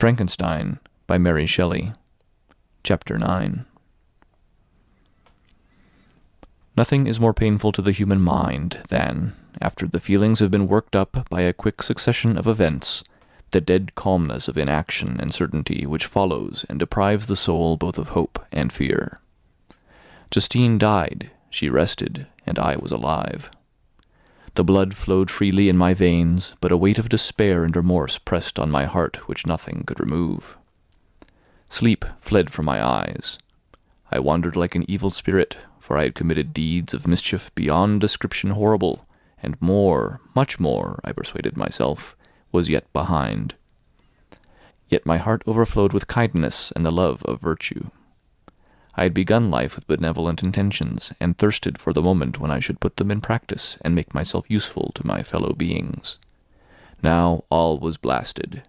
Frankenstein by Mary Shelley. Chapter 9. Nothing is more painful to the human mind than, after the feelings have been worked up by a quick succession of events, the dead calmness of inaction and certainty which follows and deprives the soul both of hope and fear. Justine died, she rested, and I was alive. The blood flowed freely in my veins, but a weight of despair and remorse pressed on my heart which nothing could remove. Sleep fled from my eyes. I wandered like an evil spirit, for I had committed deeds of mischief beyond description horrible, and more, much more, I persuaded myself, was yet behind. Yet my heart overflowed with kindness and the love of virtue. I had begun life with benevolent intentions, and thirsted for the moment when I should put them in practice and make myself useful to my fellow beings. Now all was blasted.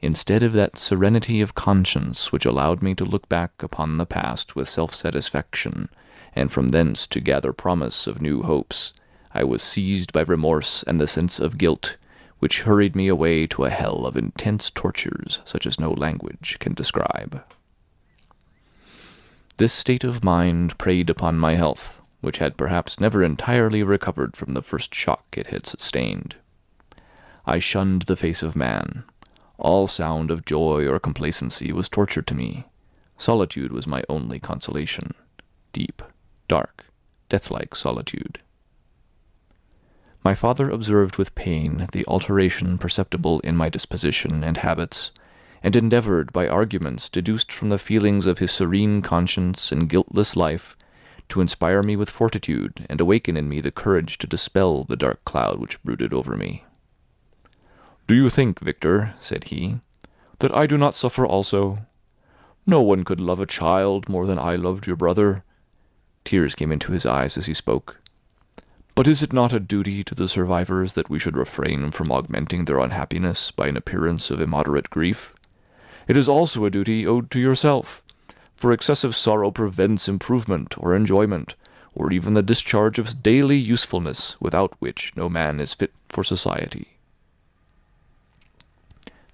Instead of that serenity of conscience which allowed me to look back upon the past with self-satisfaction, and from thence to gather promise of new hopes, I was seized by remorse and the sense of guilt, which hurried me away to a hell of intense tortures such as no language can describe. This state of mind preyed upon my health, which had perhaps never entirely recovered from the first shock it had sustained. I shunned the face of man. All sound of joy or complacency was torture to me. Solitude was my only consolation. Deep, dark, death-like solitude. My father observed with pain the alteration perceptible in my disposition and habits, and endeavoured, by arguments deduced from the feelings of his serene conscience and guiltless life, to inspire me with fortitude and awaken in me the courage to dispel the dark cloud which brooded over me. "Do you think, Victor," said he, "that I do not suffer also? No one could love a child more than I loved your brother." Tears came into his eyes as he spoke. "But is it not a duty to the survivors that we should refrain from augmenting their unhappiness by an appearance of immoderate grief? It is also a duty owed to yourself, for excessive sorrow prevents improvement or enjoyment, or even the discharge of daily usefulness, without which no man is fit for society."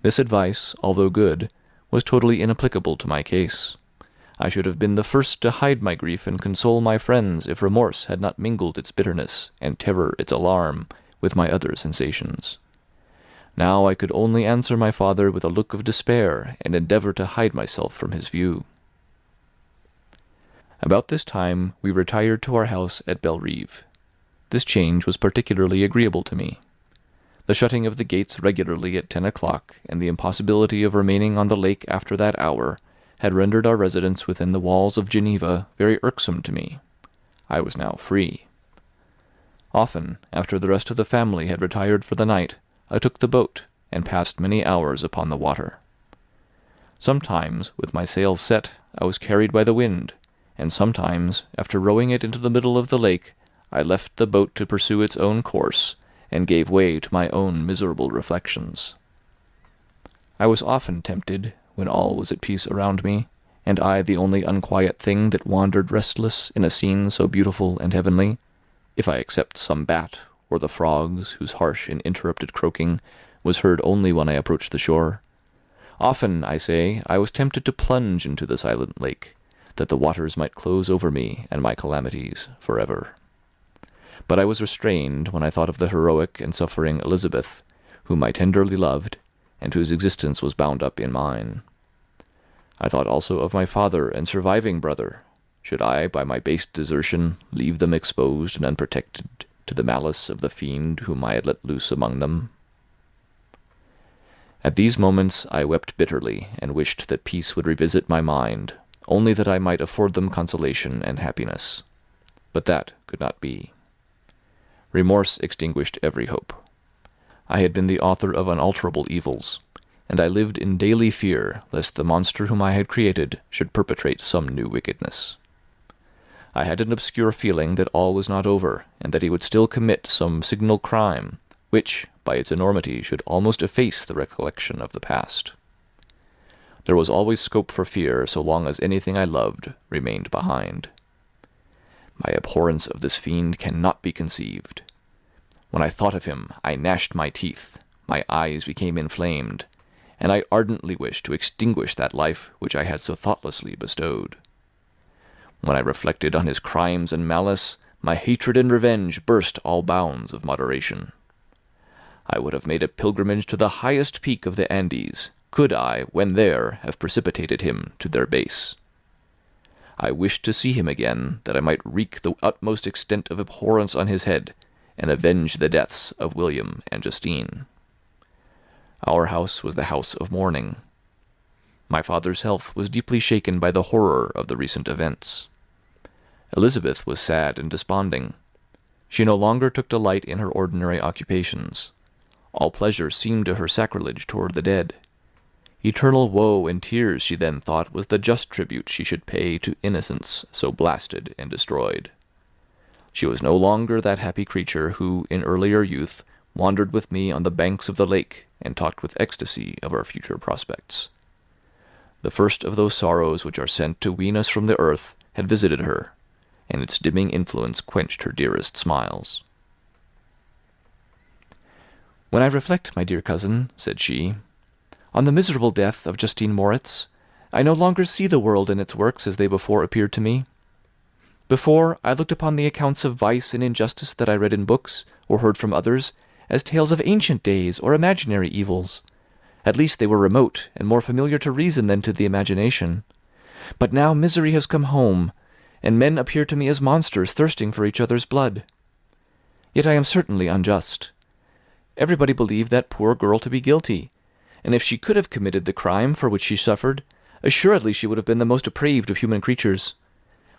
This advice, although good, was totally inapplicable to my case. I should have been the first to hide my grief and console my friends if remorse had not mingled its bitterness, and terror its alarm, with my other sensations. Now I could only answer my father with a look of despair, and endeavour to hide myself from his view. About this time we retired to our house at Bellerive. This change was particularly agreeable to me. The shutting of the gates regularly at 10 o'clock, and the impossibility of remaining on the lake after that hour, had rendered our residence within the walls of Geneva very irksome to me. I was now free. Often, after the rest of the family had retired for the night, I took the boat, and passed many hours upon the water. Sometimes, with my sails set, I was carried by the wind, and sometimes, after rowing it into the middle of the lake, I left the boat to pursue its own course, and gave way to my own miserable reflections. I was often tempted, when all was at peace around me, and I the only unquiet thing that wandered restless in a scene so beautiful and heavenly, if I except some bat, or the frogs, whose harsh and interrupted croaking was heard only when I approached the shore. Often, I say, I was tempted to plunge into the silent lake, that the waters might close over me and my calamities forever. But I was restrained when I thought of the heroic and suffering Elizabeth, whom I tenderly loved, and whose existence was bound up in mine. I thought also of my father and surviving brother. Should I, by my base desertion, leave them exposed and unprotected to the malice of the fiend whom I had let loose among them? At these moments I wept bitterly, and wished that peace would revisit my mind, only that I might afford them consolation and happiness. But that could not be. Remorse extinguished every hope. I had been the author of unalterable evils, and I lived in daily fear lest the monster whom I had created should perpetrate some new wickedness. I had an obscure feeling that all was not over, and that he would still commit some signal crime, which, by its enormity, should almost efface the recollection of the past. There was always scope for fear so long as anything I loved remained behind. My abhorrence of this fiend cannot be conceived. When I thought of him, I gnashed my teeth, my eyes became inflamed, and I ardently wished to extinguish that life which I had so thoughtlessly bestowed. When I reflected on his crimes and malice, my hatred and revenge burst all bounds of moderation. I would have made a pilgrimage to the highest peak of the Andes, could I, when there, have precipitated him to their base. I wished to see him again, that I might wreak the utmost extent of abhorrence on his head, and avenge the deaths of William and Justine. Our house was the house of mourning. My father's health was deeply shaken by the horror of the recent events. Elizabeth was sad and desponding. She no longer took delight in her ordinary occupations. All pleasure seemed to her sacrilege toward the dead. Eternal woe and tears, she then thought, was the just tribute she should pay to innocence so blasted and destroyed. She was no longer that happy creature who, in earlier youth, wandered with me on the banks of the lake and talked with ecstasy of our future prospects. The first of those sorrows which are sent to wean us from the earth had visited her, and its dimming influence quenched her dearest smiles. "When I reflect, my dear cousin," said she, "on the miserable death of Justine Moritz, I no longer see the world and its works as they before appeared to me. Before, I looked upon the accounts of vice and injustice that I read in books, or heard from others, as tales of ancient days or imaginary evils. At least they were remote, and more familiar to reason than to the imagination. But now misery has come home, and men appear to me as monsters thirsting for each other's blood. Yet I am certainly unjust. Everybody believed that poor girl to be guilty, and if she could have committed the crime for which she suffered, assuredly she would have been the most depraved of human creatures.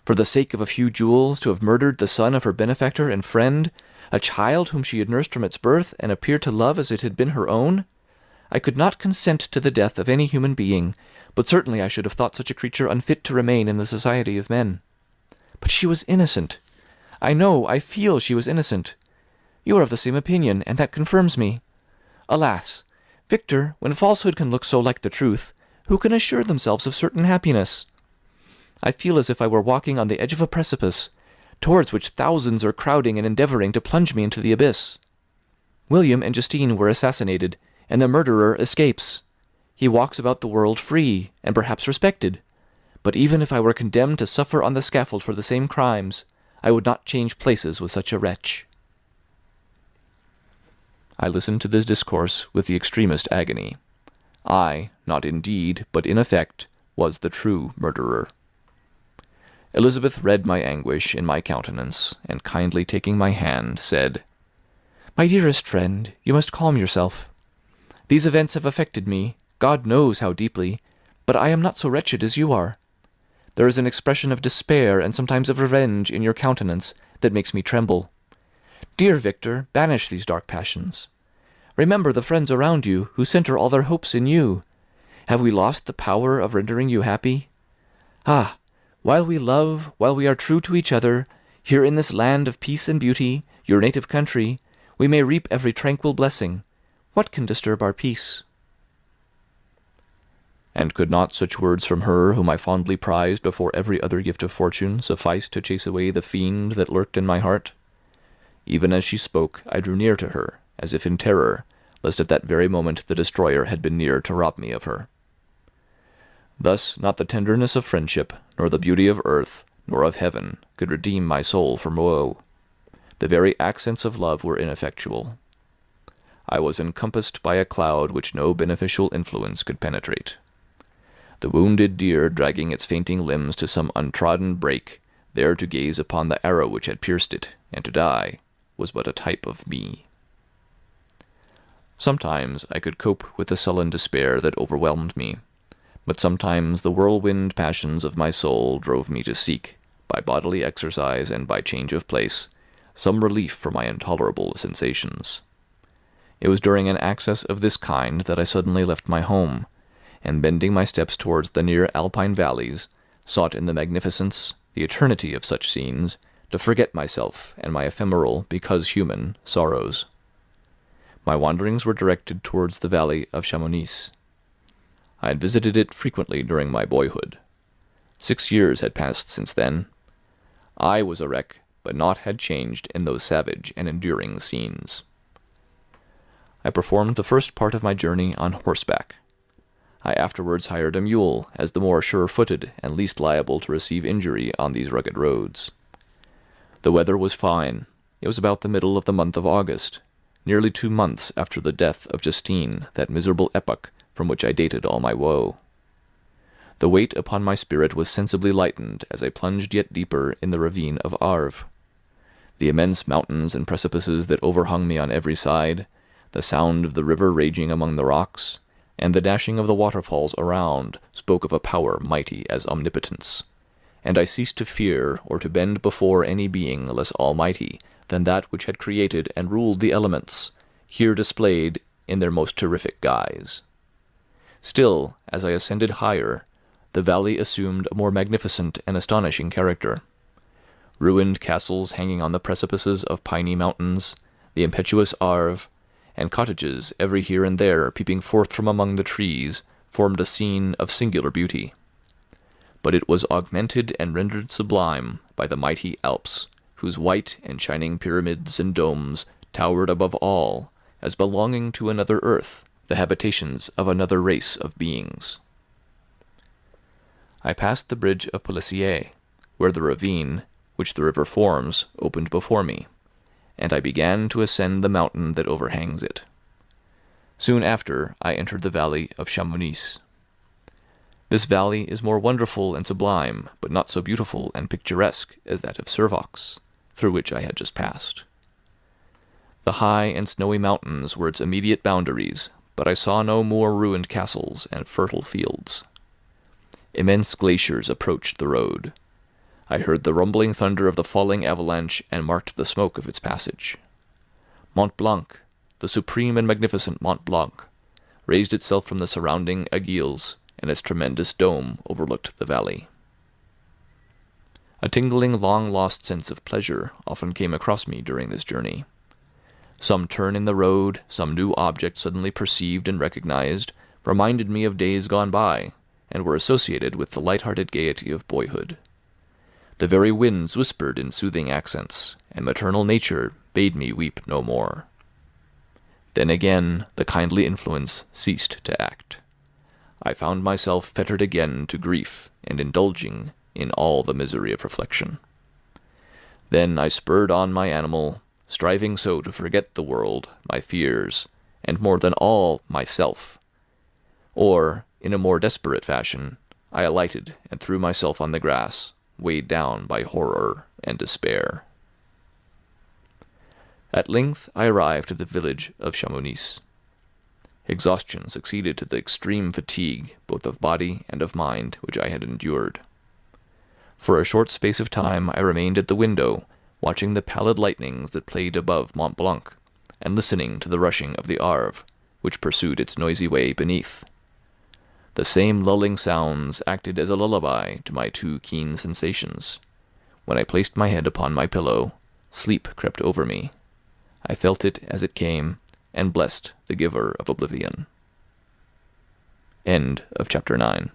For the sake of a few jewels, to have murdered the son of her benefactor and friend, a child whom she had nursed from its birth and appeared to love as it had been her own? I could not consent to the death of any human being, but certainly I should have thought such a creature unfit to remain in the society of men. But she was innocent. I feel she was innocent. You are of the same opinion, and that confirms me. Alas! Victor, when falsehood can look so like the truth, who can assure themselves of certain happiness? I feel as if I were walking on the edge of a precipice, towards which thousands are crowding and endeavouring to plunge me into the abyss. William and Justine were assassinated, and the murderer escapes. He walks about the world free, and perhaps respected. But even if I were condemned to suffer on the scaffold for the same crimes, I would not change places with such a wretch." I listened to this discourse with the extremest agony. I, not in deed, but in effect, was the true murderer. Elizabeth read my anguish in my countenance, and kindly taking my hand, said, "My dearest friend, you must calm yourself. These events have affected me, God knows how deeply, but I am not so wretched as you are. There is an expression of despair and sometimes of revenge in your countenance that makes me tremble. Dear Victor, banish these dark passions. Remember the friends around you who centre all their hopes in you. Have we lost the power of rendering you happy? Ah, while we love, while we are true to each other, here in this land of peace and beauty, your native country, we may reap every tranquil blessing. What can disturb our peace?" And could not such words from her whom I fondly prized before every other gift of fortune suffice to chase away the fiend that lurked in my heart? Even as she spoke, I drew near to her, as if in terror, lest at that very moment the destroyer had been near to rob me of her. Thus not the tenderness of friendship, nor the beauty of earth, nor of heaven, could redeem my soul from woe. The very accents of love were ineffectual. I was encompassed by a cloud which no beneficial influence could penetrate. The wounded deer dragging its fainting limbs to some untrodden brake, there to gaze upon the arrow which had pierced it, and to die, was but a type of me. Sometimes I could cope with the sullen despair that overwhelmed me, but sometimes the whirlwind passions of my soul drove me to seek, by bodily exercise and by change of place, some relief for my intolerable sensations. It was during an access of this kind that I suddenly left my home, and bending my steps towards the near alpine valleys, sought in the magnificence, the eternity of such scenes, to forget myself and my ephemeral, because human, sorrows. My wanderings were directed towards the valley of Chamonix. I had visited it frequently during my boyhood. 6 years had passed since then. I was a wreck, but naught had changed in those savage and enduring scenes. I performed the first part of my journey on horseback, I afterwards hired a mule, as the more sure-footed and least liable to receive injury on these rugged roads. The weather was fine. It was about the middle of the month of August, nearly 2 months after the death of Justine, that miserable epoch from which I dated all my woe. The weight upon my spirit was sensibly lightened as I plunged yet deeper in the ravine of Arve. The immense mountains and precipices that overhung me on every side, the sound of the river raging among the rocks, and the dashing of the waterfalls around spoke of a power mighty as omnipotence, and I ceased to fear or to bend before any being less almighty than that which had created and ruled the elements, here displayed in their most terrific guise. Still, as I ascended higher, the valley assumed a more magnificent and astonishing character. Ruined castles hanging on the precipices of piny mountains, the impetuous Arve, and cottages every here and there peeping forth from among the trees, formed a scene of singular beauty. But it was augmented and rendered sublime by the mighty Alps, whose white and shining pyramids and domes towered above all, as belonging to another earth, the habitations of another race of beings. I passed the bridge of Pélissier, where the ravine, which the river forms, opened before me, and I began to ascend the mountain that overhangs it. Soon after, I entered the valley of Chamonix. This valley is more wonderful and sublime, but not so beautiful and picturesque as that of Servox, through which I had just passed. The high and snowy mountains were its immediate boundaries, but I saw no more ruined castles and fertile fields. Immense glaciers approached the road. I heard the rumbling thunder of the falling avalanche and marked the smoke of its passage. Mont Blanc, the supreme and magnificent Mont Blanc, raised itself from the surrounding aiguilles, and its tremendous dome overlooked the valley. A tingling, long-lost sense of pleasure often came across me during this journey. Some turn in the road, some new object suddenly perceived and recognized, reminded me of days gone by, and were associated with the light-hearted gaiety of boyhood. The very winds whispered in soothing accents, and maternal nature bade me weep no more. Then again the kindly influence ceased to act. I found myself fettered again to grief and indulging in all the misery of reflection. Then I spurred on my animal, striving so to forget the world, my fears, and more than all, myself. Or, in a more desperate fashion, I alighted and threw myself on the grass, weighed down by horror and despair. At length I arrived at the village of Chamonix. Exhaustion succeeded to the extreme fatigue, both of body and of mind, which I had endured. For a short space of time I remained at the window, watching the pallid lightnings that played above Mont Blanc, and listening to the rushing of the Arve, which pursued its noisy way beneath. The same lulling sounds acted as a lullaby to my too keen sensations. When I placed my head upon my pillow, sleep crept over me. I felt it as it came, and blessed the giver of oblivion. End of chapter 9.